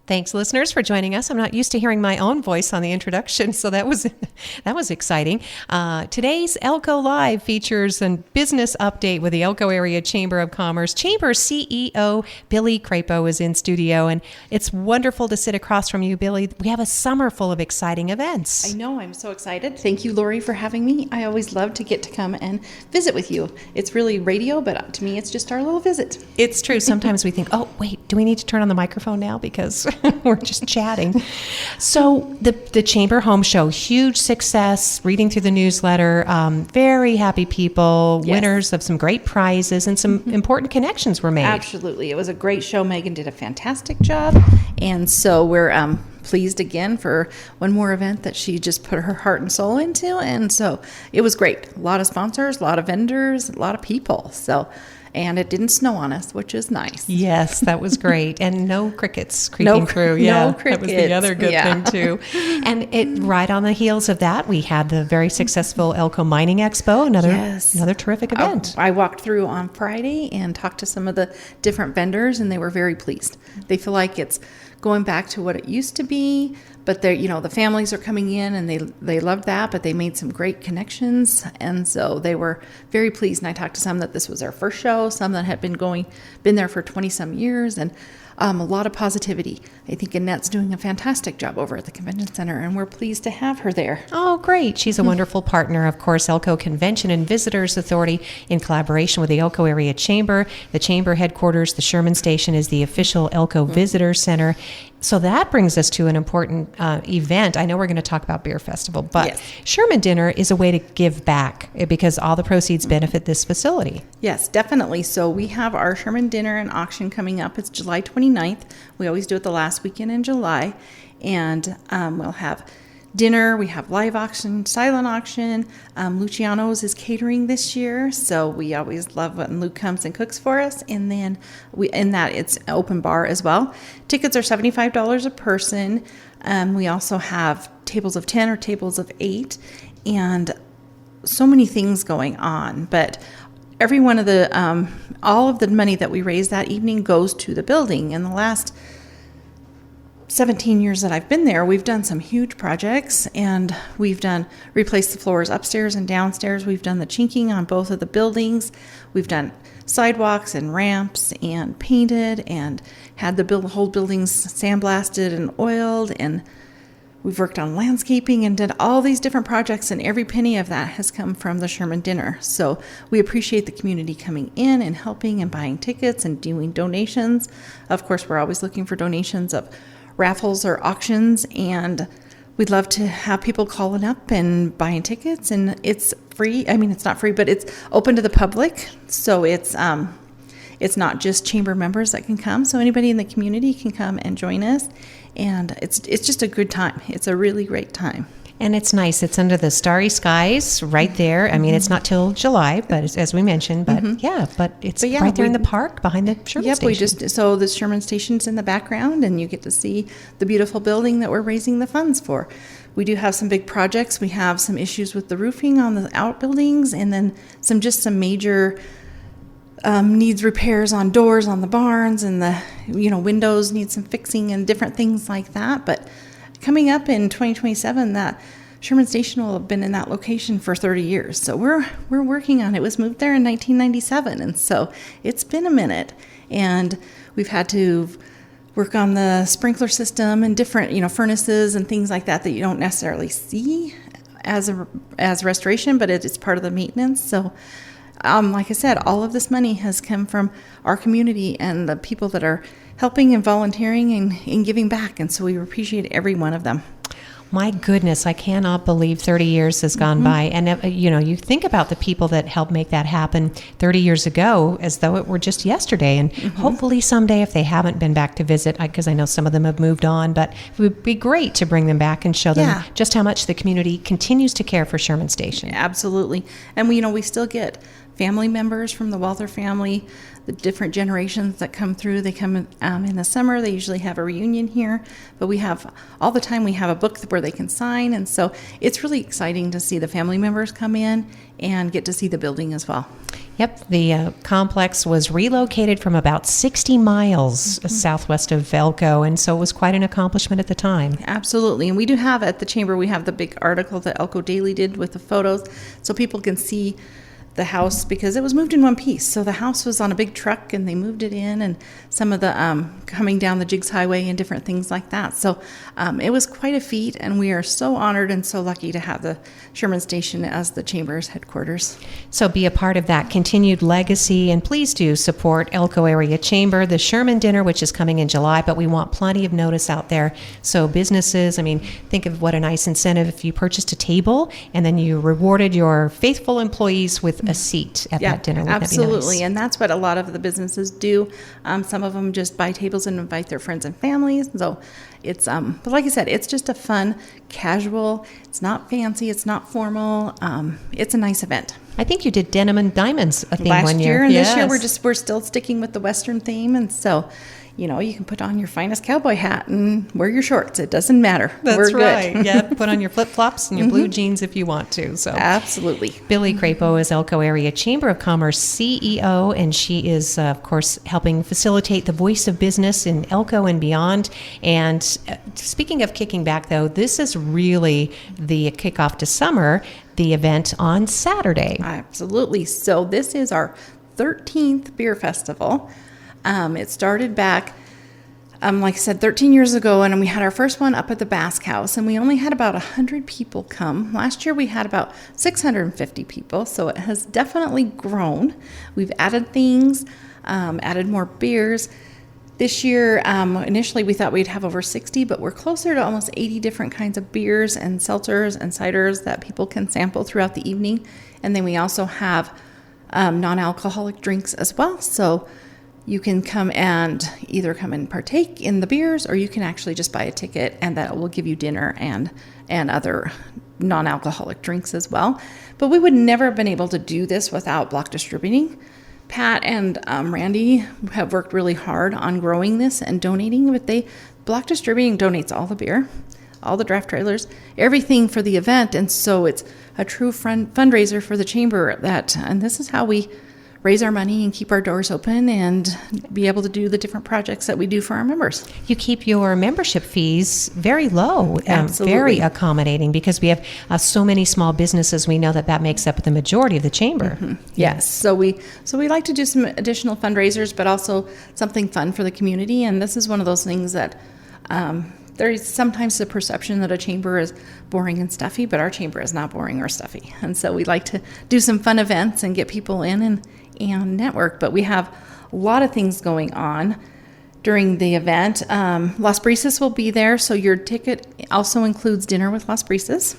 Thanks, listeners, for joining us. I'm not used to hearing my own voice on the introduction, so that was exciting. Today's Elko Live features a business update with the Elko Area Chamber of Commerce. Chamber CEO Billy Crapo is in studio, and it's wonderful to sit across from you, Billy. We have a summer full of exciting events. I know. I'm so excited. Thank you, Lori, for having me. I always love to get to come and visit with you. It's really radio, but to me, it's just our little visit. It's true. Sometimes we think, oh, wait, do we need to turn on the microphone now? Because we're just chatting. So the Chamber Home Show, huge success, reading through the newsletter, very happy people, Yes. winners of some great prizes, and some important connections were made. Absolutely. It was a great show. Megan did a fantastic job. And so we're pleased again for one more event that she just put her heart and soul into. And so it was great. A lot of sponsors, a lot of vendors, a lot of people. And it didn't snow on us, which is nice. Yes, that was great. And no crickets creeping through. Yeah, no crickets. That was the other good thing, too. And right on the heels of that, we had the very successful Elko Mining Expo, another terrific event. I walked through on Friday and talked to some of the different vendors, and they were very pleased. They feel like it's going back to what it used to be, but the families are coming in, and they loved that, but they made some great connections, and so they were very pleased. And I talked to some that this was their first show, some that had been there for 20 some years, and a lot of positivity. I think Annette's doing a fantastic job over at the convention center, and we're pleased to have her there. Oh, great. She's a wonderful partner. Of course, Elko Convention and Visitors Authority, in collaboration with the Elko Area Chamber. The Chamber headquarters, the Sherman Station, is the official Elko Visitor Center. So that brings us to an important event. I know we're going to talk about Beer Festival, but Yes. Sherman Dinner is a way to give back because all the proceeds benefit this facility. Yes, definitely. So we have our Sherman Dinner and Auction coming up. It's July 29th. We always do it the last weekend in July. And we'll have dinner. We have live auction, silent auction. Luciano's is catering this year. So we always love when Luke comes and cooks for us. And then it's an open bar as well. Tickets are $75 a person. We also have tables of 10 or tables of 8. And so many things going on. But every one of all of the money that we raise that evening goes to the building. In the last 17 years that I've been there, we've done some huge projects, and we've replaced the floors upstairs and downstairs. We've done the chinking on both of the buildings. We've done sidewalks and ramps and painted and had the whole buildings sandblasted and oiled, and we've worked on landscaping and did all these different projects, and every penny of that has come from the Sherman Dinner. So we appreciate the community coming in and helping and buying tickets and doing donations. Of course, we're always looking for donations of raffles or auctions, and we'd love to have people calling up and buying tickets. And it's free. I mean, it's not free, but it's open to the public. So it's not just chamber members that can come. So anybody in the community can come and join us. And it's just a good time. It's a really great time. And it's nice. It's under the starry skies right there. I mean, it's not till July, but as we mentioned, but it's right there in the park behind the Sherman Station. So the Sherman Station's in the background, and you get to see the beautiful building that we're raising the funds for. We do have some big projects. We have some issues with the roofing on the outbuildings, and then some major needs repairs on doors on the barns, and the windows need some fixing and different things like that. But coming up in 2027, that Sherman Station will have been in that location for 30 years. So we're working on it. It was moved there in 1997, and so it's been a minute. And we've had to work on the sprinkler system and different, furnaces and things like that you don't necessarily see as restoration, but it's part of the maintenance. So like I said, all of this money has come from our community and the people that are helping and volunteering and giving back. And so we appreciate every one of them. My goodness, I cannot believe 30 years has gone by. And, you think about the people that helped make that happen 30 years ago as though it were just yesterday. And hopefully someday, if they haven't been back to visit, because I know some of them have moved on, but it would be great to bring them back and show them just how much the community continues to care for Sherman Station. Absolutely. And we still get family members from the Walther family, the different generations that come through. They come in the summer. They usually have a reunion here, but we have all the time. We have a book where they can sign, and so it's really exciting to see the family members come in and get to see the building as well. Yep, the complex was relocated from about 60 miles southwest of Elko, and so it was quite an accomplishment at the time. Absolutely, and we do have at the Chamber, we have the big article that Elko Daily did with the photos, so people can see the house, because it was moved in one piece. So the house was on a big truck and they moved it in, and some of the coming down the Jigs Highway and different things like that. So it was quite a feat, and we are so honored and so lucky to have the Sherman Station as the Chamber's headquarters. So be a part of that continued legacy, and please do support Elko Area Chamber, the Sherman Dinner, which is coming in July, but we want plenty of notice out there. So businesses, I mean, think of what a nice incentive if you purchased a table and then you rewarded your faithful employees with a seat at that dinner. Wouldn't absolutely. that be nice? And that's what a lot of the businesses do. Some of them just buy tables and invite their friends and families. So it's, but like I said, it's just a fun, casual, it's not fancy, it's not formal. It's a nice event. I think you did Denim and Diamonds a theme Last one year, year. and Yes. this year we're still sticking with the Western theme. And so, you can put on your finest cowboy hat and wear your shorts. It doesn't matter. That's We're right. good. Yeah, put on your flip-flops and your blue jeans if you want to. So Absolutely. Billy Crapo is Elko Area Chamber of Commerce CEO, and she is, of course, helping facilitate the voice of business in Elko and beyond. And speaking of kicking back, though, this is really the kickoff to summer, the event on Saturday. Absolutely. So this is our 13th beer festival. It started back, like I said, 13 years ago, and we had our first one up at the Basque House, and we only had about 100 people come. Last year we had about 650 people, so it has definitely grown. We've added things, added more beers. This year, initially we thought we'd have over 60, but we're closer to almost 80 different kinds of beers and seltzers and ciders that people can sample throughout the evening. And then we also have non-alcoholic drinks as well. So you can come and either come and partake in the beers, or you can actually just buy a ticket, and that will give you dinner and other non-alcoholic drinks as well. But we would never have been able to do this without Block Distributing. Pat and Randy have worked really hard on growing this and donating, but Block Distributing donates all the beer, all the draft trailers, everything for the event, and so it's a true fundraiser for the chamber. And this is how we raise our money and keep our doors open and be able to do the different projects that we do for our members. You keep your membership fees very low, Absolutely. Very accommodating, because we have so many small businesses. We know that makes up the majority of the chamber. Mm-hmm. Yes. So we like to do some additional fundraisers, but also something fun for the community. And this is one of those things that there is sometimes the perception that a chamber is boring and stuffy, but our chamber is not boring or stuffy. And so we like to do some fun events and get people in and network. But we have a lot of things going on during the event. Las Brisas will be there, so your ticket also includes dinner with Las Brisas.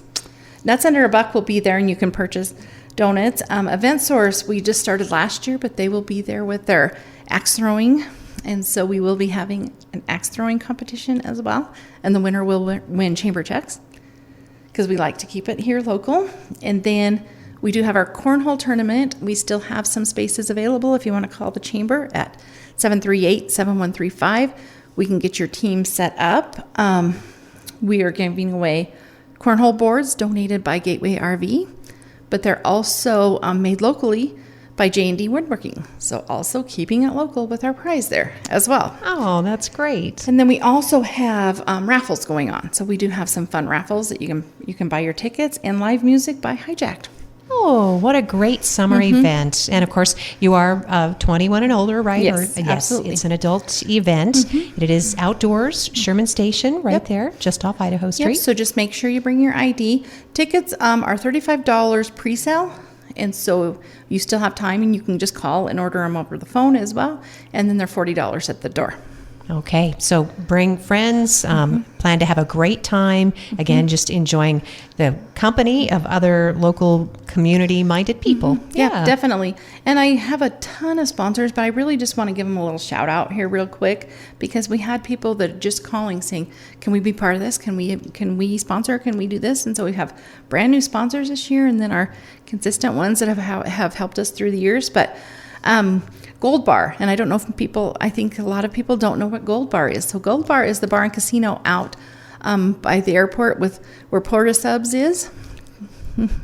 Nuts Under a Buck will be there, and you can purchase donuts. Event Source, we just started last year, but they will be there with their axe throwing. And so we will be having an axe throwing competition as well. And the winner will win chamber checks, because we like to keep it here local. And then we do have our cornhole tournament. We still have some spaces available if you want to call the chamber at 738-7135. We can get your team set up. We are giving away cornhole boards donated by Gateway RV, but they're also made locally by J&D Woodworking. So also keeping it local with our prize there as well. Oh, that's great. And then we also have raffles going on. So we do have some fun raffles that you can buy your tickets, and live music by Hijacked. Oh, what a great summer event. And of course, you are 21 and older, right? Yes, yes, absolutely. It's an adult event. It is outdoors, Sherman Station, right there, just off Idaho Street. Yep, so just make sure you bring your ID. Tickets are $35 pre-sale. And so you still have time, and you can just call and order them over the phone as well. And then they're $40 at the door. Okay, so bring friends, plan to have a great time. Again, just enjoying the company of other local community-minded people. Yeah, definitely. And I have a ton of sponsors, but I really just want to give them a little shout out here real quick, because we had people that are just calling saying, can we be part of this? Can we sponsor? Can we do this? And so we have brand new sponsors this year, and then our consistent ones that have helped us through the years. But Gold Bar, and I don't know if I think a lot of people don't know what Gold Bar is. So Gold Bar is the bar and casino out by the airport where Porta Subs is.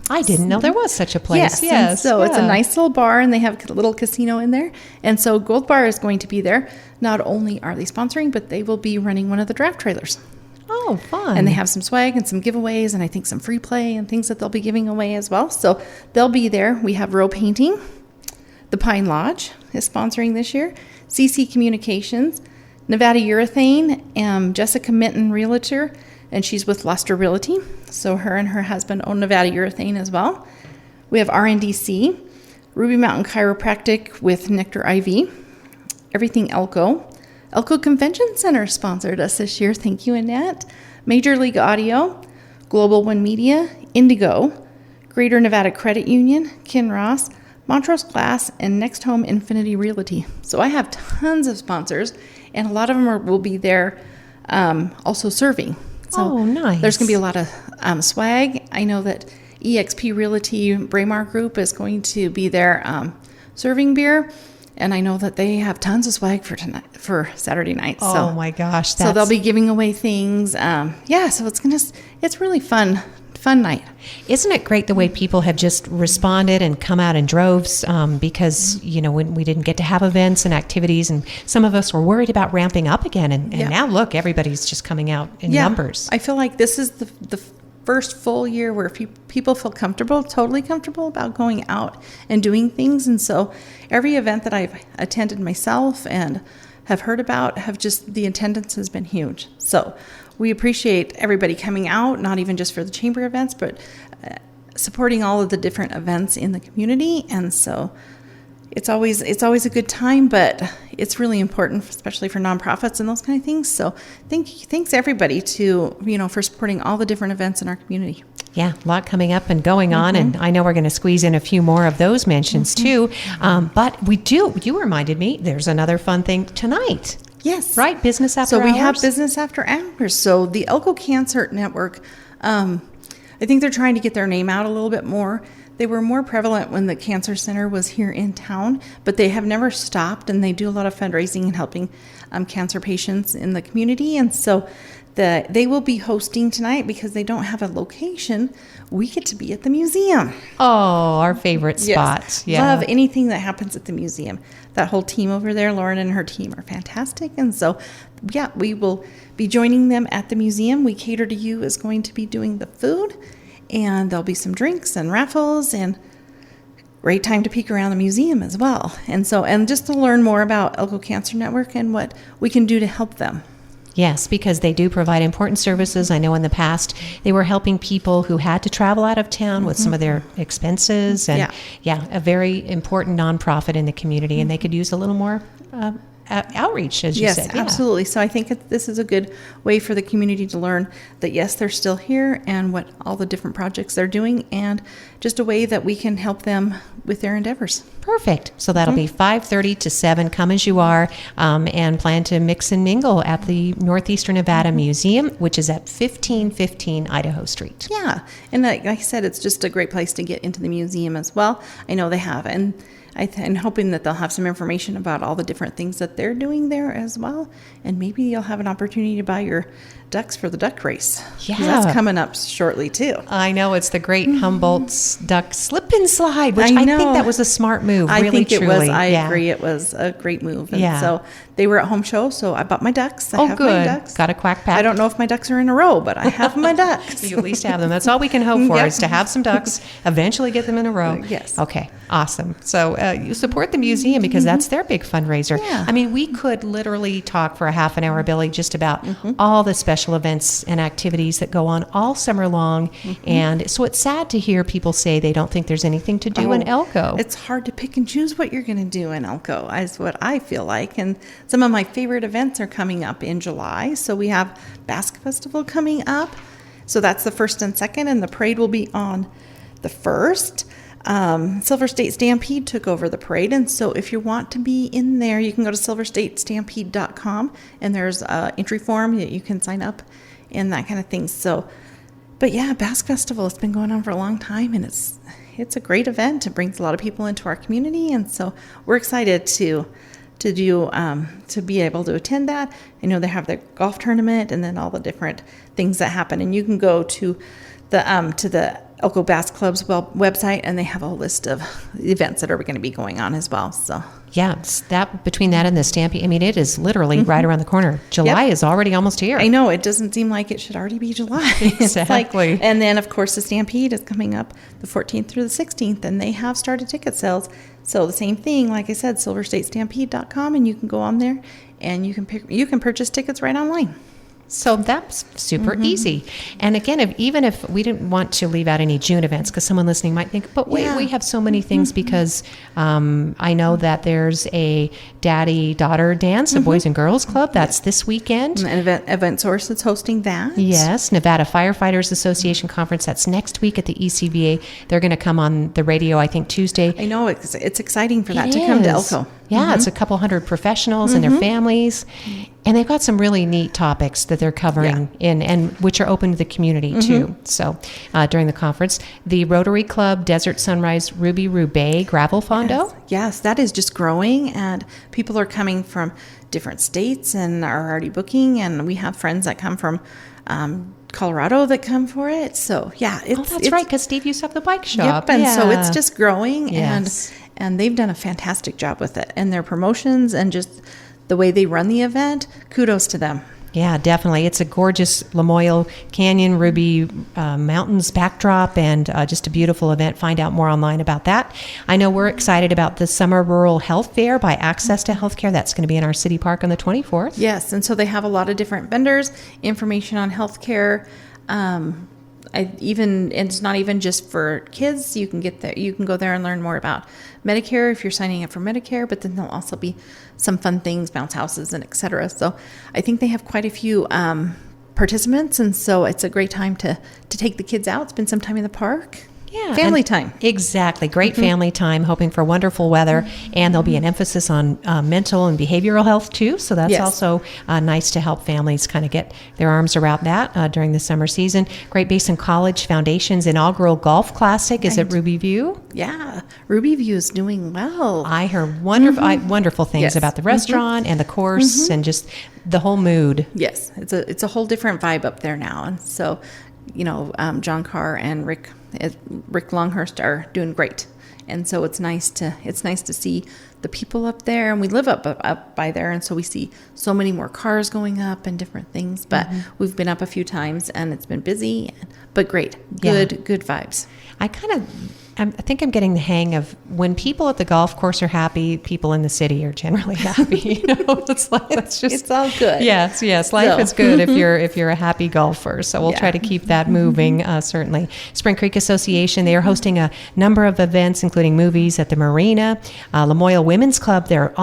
I didn't know there was such a place. Yes. So it's a nice little bar, and they have a little casino in there. And so Gold Bar is going to be there. Not only are they sponsoring, but they will be running one of the draft trailers. Oh, fun. And they have some swag and some giveaways, and I think some free play and things that they'll be giving away as well. So they'll be there. We have Row Painting. The Pine Lodge is sponsoring this year. CC Communications, Nevada Urethane, Jessica Minton Realtor, and she's with Luster Realty. So her and her husband own Nevada Urethane as well. We have RNDC, Ruby Mountain Chiropractic with Nectar IV, Everything Elko. Elko Convention Center sponsored us this year. Thank you, Annette. Major League Audio, Global One Media, Indigo, Greater Nevada Credit Union, Kinross, Montrose Glass, and Next Home Infinity Realty. So I have tons of sponsors, and a lot of them will be there also serving. So nice. There's going to be a lot of swag. I know that EXP Realty Braemar Group is going to be there serving beer, and I know that they have tons of swag for Saturday night. Oh my gosh! So they'll be giving away things. So it's really fun night. Isn't it great the way people have just responded and come out in droves because, when we didn't get to have events and activities, and some of us were worried about ramping up again. And now, look, everybody's just coming out in numbers. I feel like this is the first full year where people feel totally comfortable about going out and doing things. And so every event that I've attended myself and have heard about, the attendance has been huge. So we appreciate everybody coming out, not even just for the chamber events, but supporting all of the different events in the community. And so it's always a good time, but it's really important, especially for nonprofits and those kind of things. So thanks everybody for supporting all the different events in our community. Yeah, a lot coming up and going on, and I know we're going to squeeze in a few more of those mentions too. But you reminded me, there's another fun thing tonight. Yes. Right, business after hours. So we have business after hours. So the Elko Cancer Network, I think they're trying to get their name out a little bit more. They were more prevalent when the cancer center was here in town, but they have never stopped, and they do a lot of fundraising and helping cancer patients in the community. And so they will be hosting tonight, because they don't have a location. We get to be at the museum. Oh, our favorite spot. Yes. Yeah. Love anything that happens at the museum. That whole team over there, Lauren and her team, are fantastic. And so, we will be joining them at the museum. We Cater to You is going to be doing the food, and there'll be some drinks and raffles, and great time to peek around the museum as well. And just to learn more about Elko Cancer Network and what we can do to help them. Yes, because they do provide important services. I know in the past they were helping people who had to travel out of town with some of their expenses. And a very important nonprofit in the community, and they could use a little more outreach, as you said. Yes, absolutely. So I think this is a good way for the community to learn that, yes, they're still here, and what all the different projects they're doing, and just a way that we can help them with their endeavors. Perfect. So that'll be 5:30 to 7. Come as you are, and plan to mix and mingle at the Northeastern Nevada Museum, which is at 1515 Idaho Street. Yeah. And like I said, it's just a great place to get into the museum as well. I know they have. And I'm hoping that they'll have some information about all the different things that they're doing there as well. And maybe you'll have an opportunity to buy your ducks for the duck race. Yeah. That's coming up shortly, too. I know. It's the Great Humboldt's Duck Slip and Slide, which I think that was a smart move. I really, think it truly. was. I agree. It was a great move. And so they were at home show, so I bought my ducks. I have good. my ducks. Got a quack pack. I don't know if my ducks are in a row, but I have my ducks. You at least have them. That's all we can hope for, is to have some ducks, eventually get them in a row. Yes. Okay. Awesome. So you support the museum because that's their big fundraiser. Yeah. I mean, we could literally talk for a half an hour, Billy, just about all the special events and activities that go on all summer long. And so it's sad to hear people say they don't think there's anything to do in Elko. It's hard to pick and choose what you're going to do in Elko, is what I feel like. And some of my favorite events are coming up in July. So we have Basque Festival coming up. So that's the 1st and 2nd, and the parade will be on the 1st. Silver State Stampede took over the parade, and so if you want to be in there, you can go to silverstatestampede.com, and there's an entry form that you can sign up and that kind of thing. So, but yeah, Basque Festival, it's been going on for a long time, and it's a great event. It brings a lot of people into our community, and so we're excited to be able to attend that. I know they have their golf tournament and then all the different things that happen, and you can go to the Elko Bass Club's website, and they have a list of events that are going to be going on as well. So yeah, between that and the Stampede, I mean, it is literally right around the corner. July is already almost here. I know, it doesn't seem like it should already be July. Exactly. And then of course the Stampede is coming up the 14th through the 16th, and they have started ticket sales. So the same thing, like I said, silverstatestampede.com, and you can go on there and you can purchase tickets right online. So that's super easy. And again, even if we didn't want to leave out any June events, because someone listening might think, but wait, we have so many things, because I know that there's a daddy-daughter dance, a Boys and Girls Club. That's this weekend. And Event Source is hosting that. Yes. Nevada Firefighters Association Conference. That's next week at the ECVA. They're going to come on the radio, I think, Tuesday. I know. It's exciting for that to come to Elko. Yeah, it's a couple hundred professionals and their families. And they've got some really neat topics that they're covering and which are open to the community too. So during the conference, the Rotary Club Desert Sunrise Ruby Roubaix Gravel Fondo. Yes, that is just growing, and people are coming from different states and are already booking. And we have friends that come from Colorado that come for it. So yeah, that's right, because Steve used to have the bike shop. Yep, and so it's just growing, Yes. and they've done a fantastic job with it, and their promotions and just the way they run the event. Kudos to them. Yeah, definitely. It's a gorgeous Lamoille Canyon, Ruby Mountains backdrop, and just a beautiful event. Find out more online about that. I know we're excited about the Summer Rural Health Fair by Access to Healthcare. That's going to be in our city park on the 24th. Yes, and so they have a lot of different vendors, information on healthcare. And it's not even just for kids. You can get there. You can go there and learn more about Medicare if you're signing up for Medicare. But then there'll also be some fun things, bounce houses, and etc. So I think they have quite a few participants, and so it's a great time to take the kids out, spend some time in the park. Yeah, family time. Exactly. Great family time, hoping for wonderful weather. And there'll be an emphasis on mental and behavioral health, too. So that's also nice to help families kind of get their arms around that during the summer season. Great Basin College Foundation's inaugural golf classic is at Ruby View. Yeah, Ruby View is doing well. I heard wonderful things about the restaurant and the course and just the whole mood. Yes, it's a whole different vibe up there now. And so, John Carr and Rick Longhurst are doing great, and so it's nice to see the people up there, and we live up by there, and so we see so many more cars going up and different things. But we've been up a few times, and it's been busy, but great, good vibes. I think I'm getting the hang of when people at the golf course are happy, people in the city are generally happy. It's like it's all good. Yes. Life is good if you're a happy golfer. So we'll try to keep that moving. Certainly, Spring Creek Association, they are hosting a number of events, including movies at the marina. Lamoille Women's Club, they're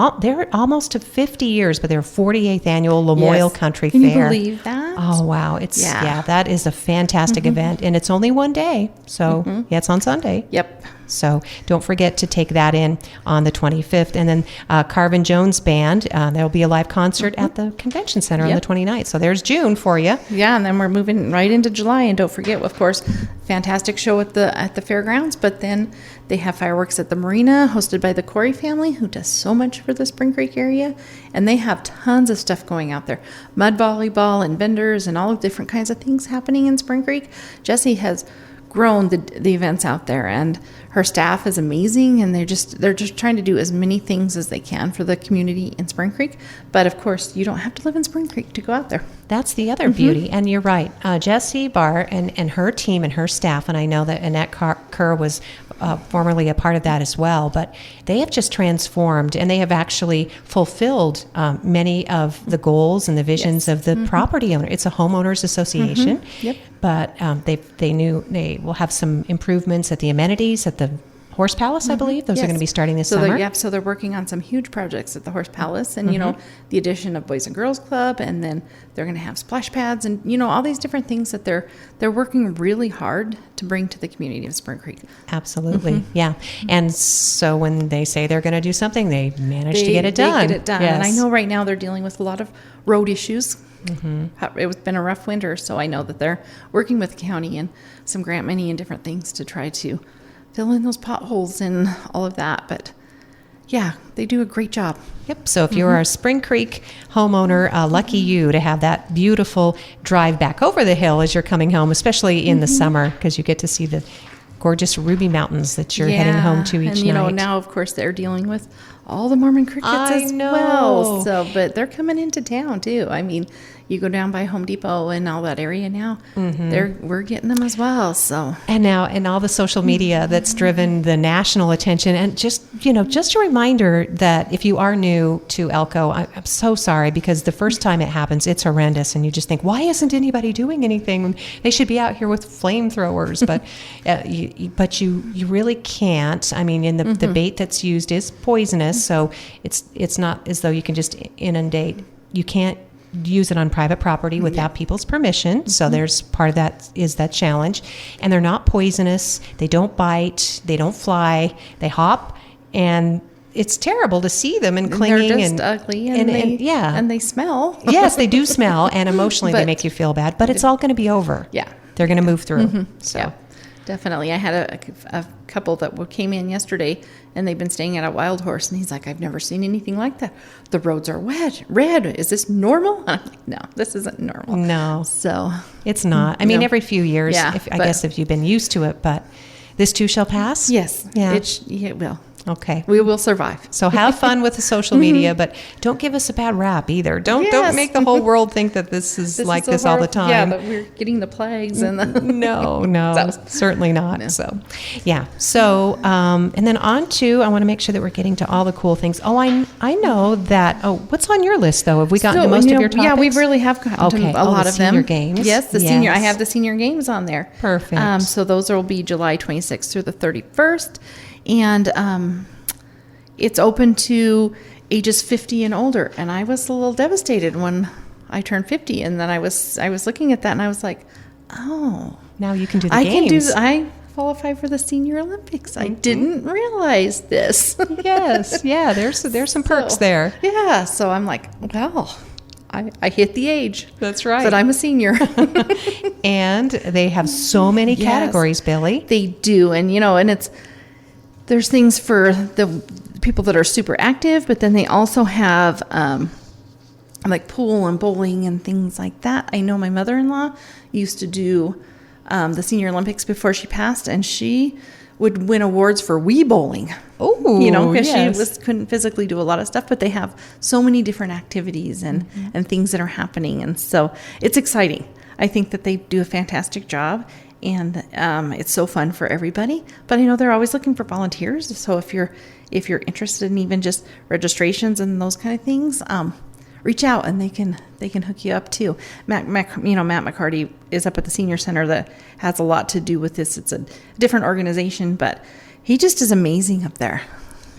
almost to 50 years, but their 48th annual Lamoille Country Fair. Can you believe that? Oh wow, that is a fantastic event, and it's only one day. So it's on Sunday. Yep. So don't forget to take that in on the 25th. And then Carvin Jones Band, there'll be a live concert at the Convention Center on the 29th. So there's June for you. Yeah, and then we're moving right into July. And don't forget, of course, fantastic show at the fairgrounds. But then they have fireworks at the marina, hosted by the Corey family, who does so much for the Spring Creek area. And they have tons of stuff going out there. Mud volleyball and vendors and all different kinds of things happening in Spring Creek. Jessie has grown the events out there, and Her staff is amazing, and they're just trying to do as many things as they can for the community in Spring Creek. But of course, you don't have to live in Spring Creek to go out there. That's the other beauty. And you're right. Jessie Barr and her team and her staff, and I know that Annette Kerr was formerly a part of that as well, but they have just transformed, and they have actually fulfilled many of the goals and the visions of the property owner. It's a homeowners association, Yep. but they knew they will have some improvements at the amenities at the Horse Palace, I believe. Those are going to be starting this summer. So they're working on some huge projects at the Horse Palace, and the addition of Boys and Girls Club, and then they're going to have splash pads, and all these different things that they're working really hard to bring to the community of Spring Creek. Absolutely, yeah. And so when they say they're going to do something, they manage to get it done. They get it done, yes. And I know right now they're dealing with a lot of road issues. It's been a rough winter, so I know that they're working with the county and some grant money and different things to try to fill in those potholes and all of that. But yeah, they do a great job. Yep. So if you're a Spring Creek homeowner, lucky you to have that beautiful drive back over the hill as you're coming home, especially in the summer, because you get to see the gorgeous Ruby Mountains that you're heading home to each night. And now of course they're dealing with all the Mormon crickets as know. well. So, but they're coming into town too. I mean, you go down by Home Depot and all that area now, we're getting them as well. So, and now, and all the social media that's driven the national attention, and just a reminder that if you are new to Elko, I'm so sorry, because the first time it happens, it's horrendous, and you just think, why isn't anybody doing anything? They should be out here with flamethrowers, but you really can't. I mean, the bait that's used is poisonous, so it's not as though you can just inundate. You can't use it on private property without people's permission. So there's part of that is that challenge. And they're not poisonous. They don't bite. They don't fly. They hop. And it's terrible to see them and clinging. They're just ugly and they smell. Yes, they do smell. And emotionally they make you feel bad. But it's all going to be over. Yeah. They're going to move through. So. Yeah. Definitely. I had a couple that came in yesterday, and they've been staying at a Wild Horse, and he's like, I've never seen anything like that. The roads are red. Is this normal? And I'm like, no, this isn't normal. No. So it's not. I mean, every few years, Yeah, I guess if you've been used to it, but this too shall pass? Yes. Yeah. It will. Okay. We will survive. So have fun with the social media, but don't give us a bad rap either. Don't make the whole world think that this is like this all the time. Yeah, that we're getting the plagues and the No, certainly not. No. So, yeah. So, and then on to, I want to make sure that we're getting to all the cool things. Oh, I know that. Oh, what's on your list though? Have we gotten to most of your topics? Yeah, we really have gotten to a lot of them. Senior games. Yes, senior. I have the senior games on there. Perfect. So those will be July 26th through the 31st. And it's open to ages 50 and older. And I was a little devastated when I turned 50, and then I was looking at that, and I was like, oh, now you can do the games. I qualify for the Senior Olympics. I didn't realize this. Yes, yeah. There's some perks there. Yeah. So I'm like, well, I hit the age. That's right. That I'm a senior. And they have so many categories, Billy. They do, and there's things for the people that are super active, but then they also have like pool and bowling and things like that. I know my mother-in-law used to do the Senior Olympics before she passed, and she would win awards for Wii bowling. Oh, because yes. she couldn't physically do a lot of stuff, but they have so many different activities and things that are happening, and so it's exciting. I think that they do a fantastic job. And it's so fun for everybody. But I know they're always looking for volunteers. So if you're interested in even just registrations and those kind of things, reach out and they can hook you up too. Matt McCarty is up at the Senior Center that has a lot to do with this. It's a different organization, but he just is amazing up there.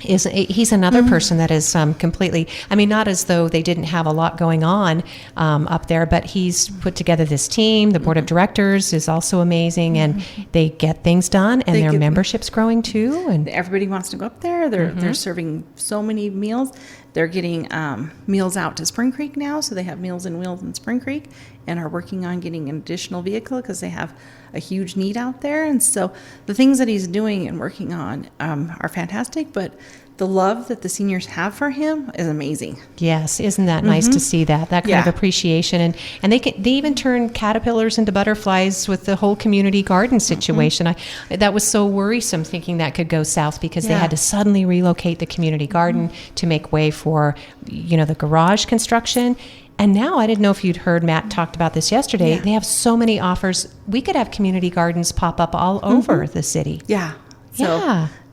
He's another person that is completely, I mean, not as though they didn't have a lot going on up there, but he's put together this team. The board of directors is also amazing, and they get things done, and their membership's growing too. And everybody wants to go up there. They're serving so many meals. They're getting meals out to Spring Creek now, so they have Meals and Wheels in Spring Creek, and are working on getting an additional vehicle because they have a huge need out there. And so the things that he's doing and working on are fantastic, but the love that the seniors have for him is amazing. Yes, isn't that nice to see that kind of appreciation, and they even turn caterpillars into butterflies with the whole community garden situation. That was so worrisome, thinking that could go south because they had to suddenly relocate the community garden to make way for the garage construction. And now, I didn't know if you'd heard, Matt talked about this yesterday. They have so many offers. We could have community gardens pop up all over the city. Yeah.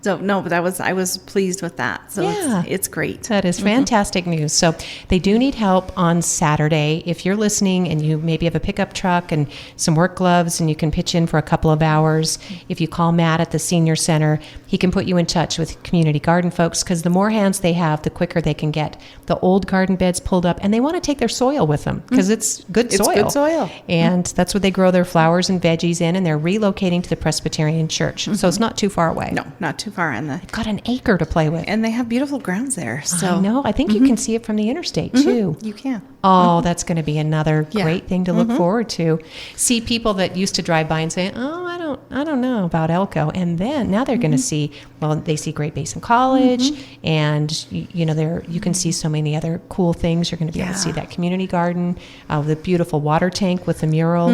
So no, but I was pleased with that. So it's great. That is fantastic news. So they do need help on Saturday. If you're listening and you maybe have a pickup truck and some work gloves and you can pitch in for a couple of hours, if you call Matt at the senior center, he can put you in touch with community garden folks, because the more hands they have, the quicker they can get the old garden beds pulled up, and they want to take their soil with them because it's good soil. It's good soil. And that's what they grow their flowers and veggies in, and they're relocating to the Presbyterian Church. So it's not too far away. No, not too far. And they've got an acre to play with. And they have beautiful grounds there. So I know. I think you can see it from the interstate too. You can. Oh, that's going to be another great thing to look forward to. See people that used to drive by and say, "Oh, I don't know about Elko," and then now they're going to see. Well, they see Great Basin College, and you can see so many other cool things. You're going to be able to see that community garden, the beautiful water tank with the mural.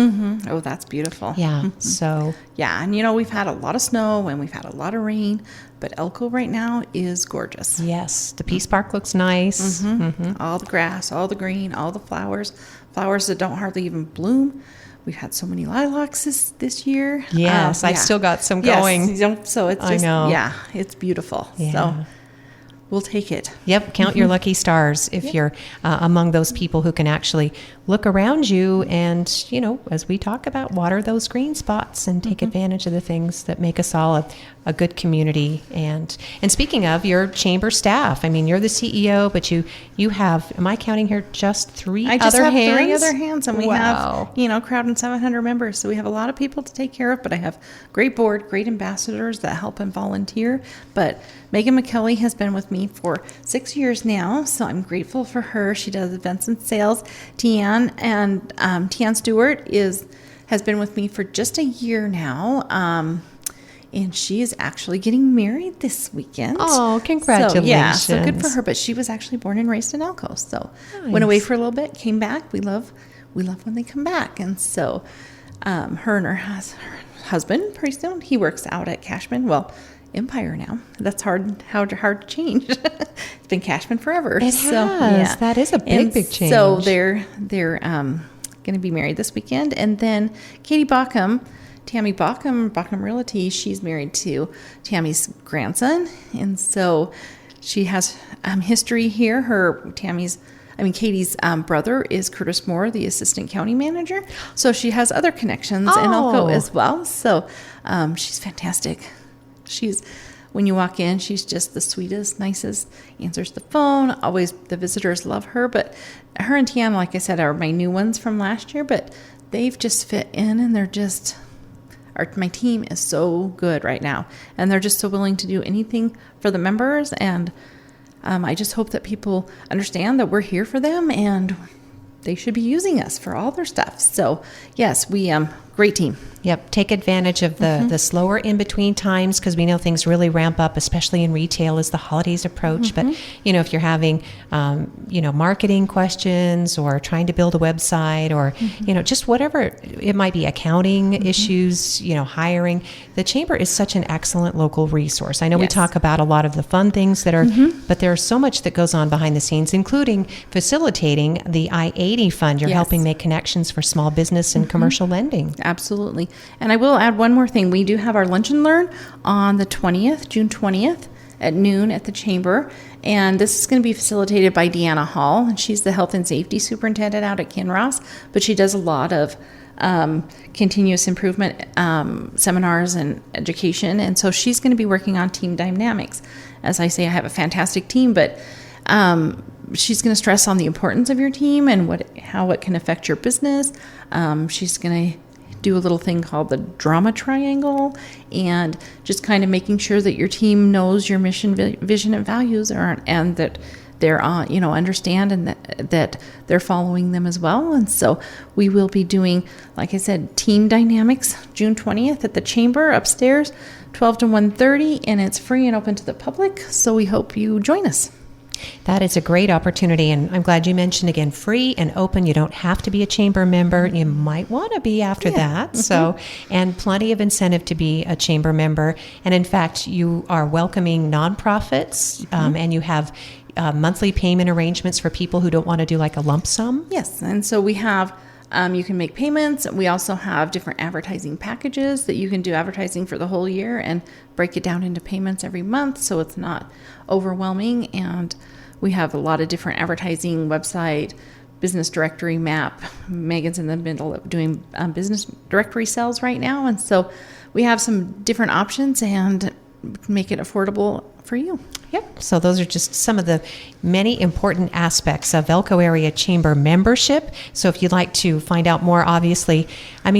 Oh, that's beautiful. Yeah. So and we've had a lot of snow and we've had a lot of rain, but Elko right now is gorgeous. Yes, the Peace Park looks nice. All the grass, all the green, all the flowers that don't hardly even bloom. We've had so many lilacs this year. Yes, I've still got some going. Yes, so it's just, it's beautiful. Yeah. So we'll take it. Yep, count your lucky stars if you're among those people who can actually look around you and, as we talk about, water those green spots and take advantage of the things that make us all a good community. And speaking of your chamber staff, I mean, you're the CEO, but you have, am I counting here, just three other hands? I just have 3 other hands, and we have, crowd 700 members. So we have a lot of people to take care of, but I have great board, great ambassadors that help and volunteer. But Megan McKelly has been with me for 6 years now, so I'm grateful for her. She does events and sales. Tian Stewart has been with me for just a year now, and she is actually getting married this weekend. Oh, congratulations! So good for her. But she was actually born and raised in Elko, so went away for a little bit, came back. We love when they come back, and so her and her husband, pretty soon, he works out at Cashman. Well, Empire now. That's hard to change. It's been Cashman forever. It has. That is a big change. So they're going to be married this weekend. And then Katie Bauckham, Tammy Bauckham Realty, she's married to Tammy's grandson. And so she has history here. Katie's brother is Curtis Moore, the assistant county manager. So she has other connections in Elko as well. So she's fantastic. When you walk in, she's just the sweetest, nicest, answers the phone. Always the visitors love her. But her and Tiana, like I said, are my new ones from last year, but they've just fit in, and my team is so good right now. And they're just so willing to do anything for the members. And I just hope that people understand that we're here for them, and they should be using us for all their stuff. So yes, great team. Yep. Take advantage of the slower in-between times, because we know things really ramp up, especially in retail as the holidays approach. But, if you're having, marketing questions or trying to build a website or, just whatever it might be, accounting issues, hiring, the Chamber is such an excellent local resource. I know we talk about a lot of the fun things that are, but there's so much that goes on behind the scenes, including facilitating the I-80 fund. You're helping make connections for small business and commercial lending. Absolutely. And I will add one more thing. We do have our Lunch and Learn on the 20th, June 20th at noon at the Chamber. And this is going to be facilitated by Deanna Hall. And she's the health and safety superintendent out at Kinross. But she does a lot of continuous improvement seminars and education. And so she's going to be working on team dynamics. As I say, I have a fantastic team, but she's going to stress on the importance of your team and how it can affect your business. She's going to do a little thing called the drama triangle, and just kind of making sure that your team knows your mission, vision, and values and that they're understand and that they're following them as well. And so we will be doing, like I said, team dynamics June 20th at the Chamber upstairs, 12 to 1:30, and it's free and open to the public, so we hope you join us. That is a great opportunity, and I'm glad you mentioned again, free and open. You don't have to be a chamber member. You might want to be after that. So, and plenty of incentive to be a chamber member. And in fact, you are welcoming nonprofits, and you have monthly payment arrangements for people who don't want to do like a lump sum. Yes, and so we have, you can make payments. We also have different advertising packages that you can do advertising for the whole year and break it down into payments every month so it's not overwhelming. And we have a lot of different advertising, website, business directory map. Megan's in the middle of doing business directory sales right now. And so we have some different options and make it affordable for you. Yep. So those are just some of the many important aspects of Elko Area Chamber membership. So if you'd like to find out more, obviously,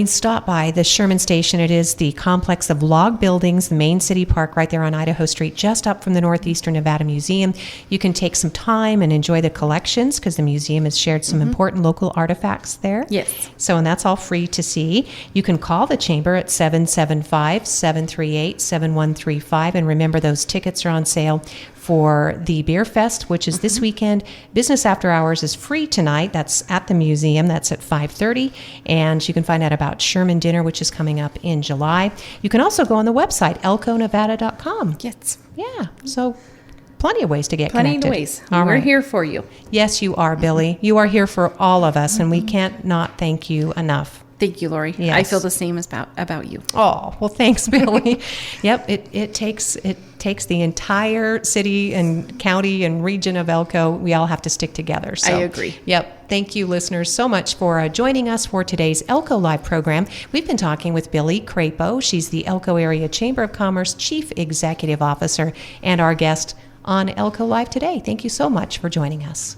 stop by the Sherman Station. It is the complex of log buildings, the main city park right there on Idaho Street, just up from the Northeastern Nevada Museum. You can take some time and enjoy the collections because the museum has shared some important local artifacts there. Yes. So, and that's all free to see. You can call the chamber at 775-738-7135. And remember, those tickets are on sale for the Beer Fest, which is this weekend. Business After Hours is free tonight. That's at the museum. That's at 5:30. And you can find out about Sherman Dinner, which is coming up in July. You can also go on the website, elkonevada.com. Yes. Yeah. So plenty of ways to get Plenty connected. of ways. All We're right. here for you. Yes, you are, Billy. You are here for all of us, and we can't not thank you enough. Thank you, Lori. Yes. I feel the same about you. Oh, well, thanks, Billy. Yep, it takes the entire city and county and region of Elko. We all have to stick together. So, I agree. Yep. Thank you, listeners, so much for joining us for today's Elko Live program. We've been talking with Billy Crapo. She's the Elko Area Chamber of Commerce Chief Executive Officer and our guest on Elko Live today. Thank you so much for joining us.